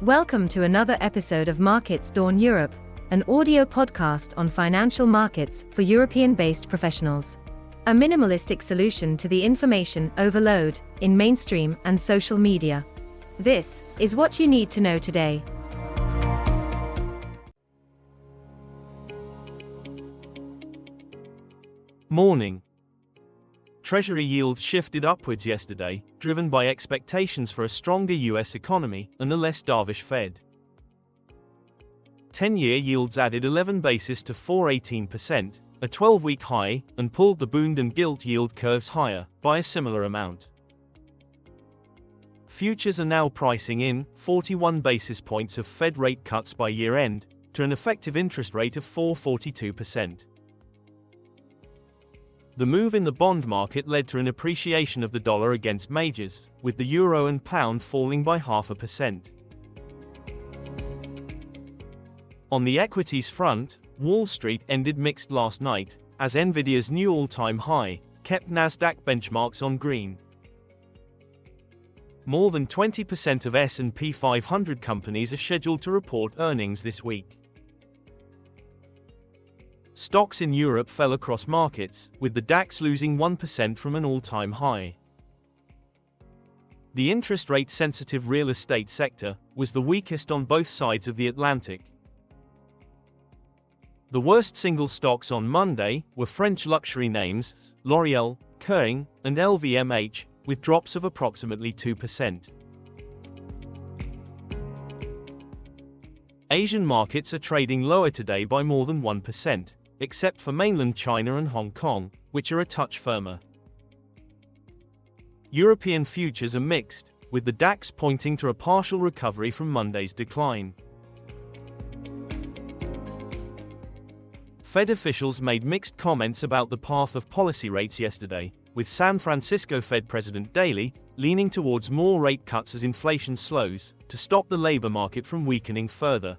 Welcome to another episode of Markets Dawn Europe, an audio podcast on financial markets for European-based professionals. A minimalistic solution to the information overload in mainstream and social media. This is what you need to know today. Morning. Treasury yields shifted upwards yesterday, driven by expectations for a stronger US economy and a less dovish Fed. 10-year yields added 11 basis to 4.18%, a 12-week high, and pulled the Bund and gilt yield curves higher by a similar amount. Futures are now pricing in 41 basis points of Fed rate cuts by year-end, to an effective interest rate of 4.42%. The move in the bond market led to an appreciation of the dollar against majors, with the euro and pound falling by 0.5%. On the equities front, Wall Street ended mixed last night, as Nvidia's new all-time high kept Nasdaq benchmarks on green. More than 20% of S&P 500 companies are scheduled to report earnings this week. Stocks in Europe fell across markets, with the DAX losing 1% from an all-time high. The interest rate-sensitive real estate sector was the weakest on both sides of the Atlantic. The worst single stocks on Monday were French luxury names, L'Oréal, Kering, and LVMH, with drops of approximately 2%. Asian markets are trading lower today by more than 1%. Except for mainland China and Hong Kong, which are a touch firmer. European futures are mixed, with the DAX pointing to a partial recovery from Monday's decline. Fed officials made mixed comments about the path of policy rates yesterday, with San Francisco Fed President Daly leaning towards more rate cuts as inflation slows, to stop the labor market from weakening further.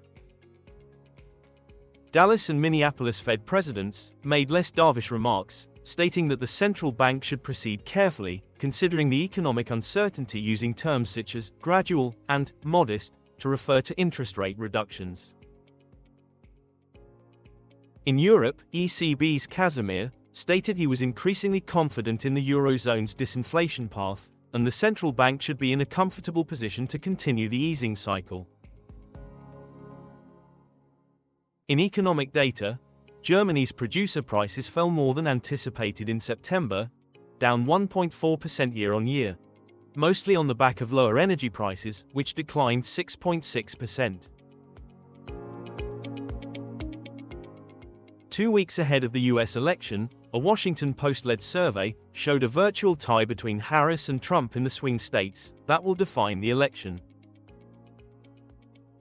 Dallas and Minneapolis Fed presidents made less dovish remarks, stating that the central bank should proceed carefully, considering the economic uncertainty, using terms such as gradual and modest to refer to interest rate reductions. In Europe, ECB's Casimir stated he was increasingly confident in the Eurozone's disinflation path, and the central bank should be in a comfortable position to continue the easing cycle. In economic data, Germany's producer prices fell more than anticipated in September, down 1.4% year-on-year, mostly on the back of lower energy prices, which declined 6.6%. 2 weeks ahead of the US election, a Washington Post-led survey showed a virtual tie between Harris and Trump in the swing states that will define the election.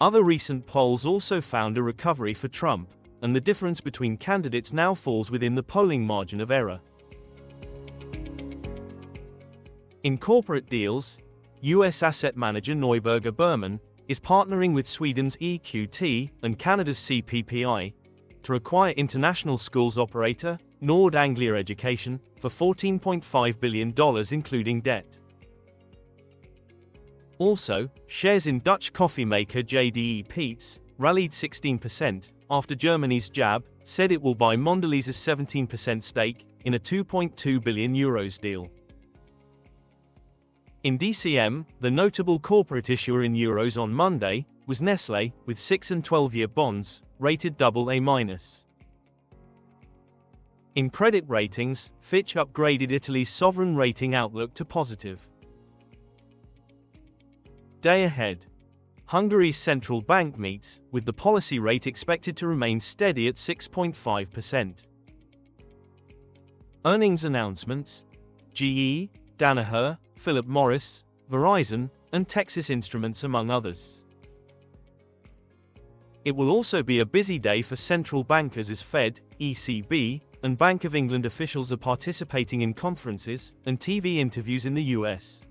Other recent polls also found a recovery for Trump, and the difference between candidates now falls within the polling margin of error. In corporate deals, US asset manager Neuberger Berman is partnering with Sweden's EQT and Canada's CPPI to acquire international schools operator Nord Anglia Education for $14.5 billion including debt. Also, shares in Dutch coffee maker JDE Peet's rallied 16% after Germany's JAB said it will buy Mondelez's 17% stake in a €2.2 billion deal. In DCM, the notable corporate issuer in euros on Monday was Nestlé, with 6 and 12-year bonds rated AA-. In credit ratings, Fitch upgraded Italy's sovereign rating outlook to positive. Day ahead. Hungary's central bank meets, with the policy rate expected to remain steady at 6.5%. Earnings announcements: GE, Danaher, Philip Morris, Verizon, and Texas Instruments among others. It will also be a busy day for central bankers as Fed, ECB, and Bank of England officials are participating in conferences and TV interviews in the US.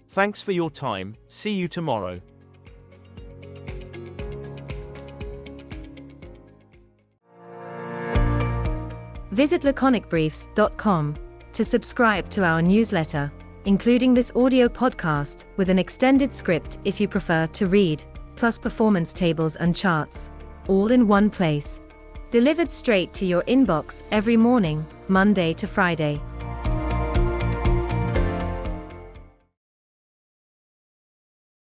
Thanks for your time, see you tomorrow. Visit laconicbriefs.com to subscribe to our newsletter. including this audio podcast with an extended script if you prefer to read, plus performance tables and charts, all in one place. Delivered straight to your inbox every morning, Monday to Friday.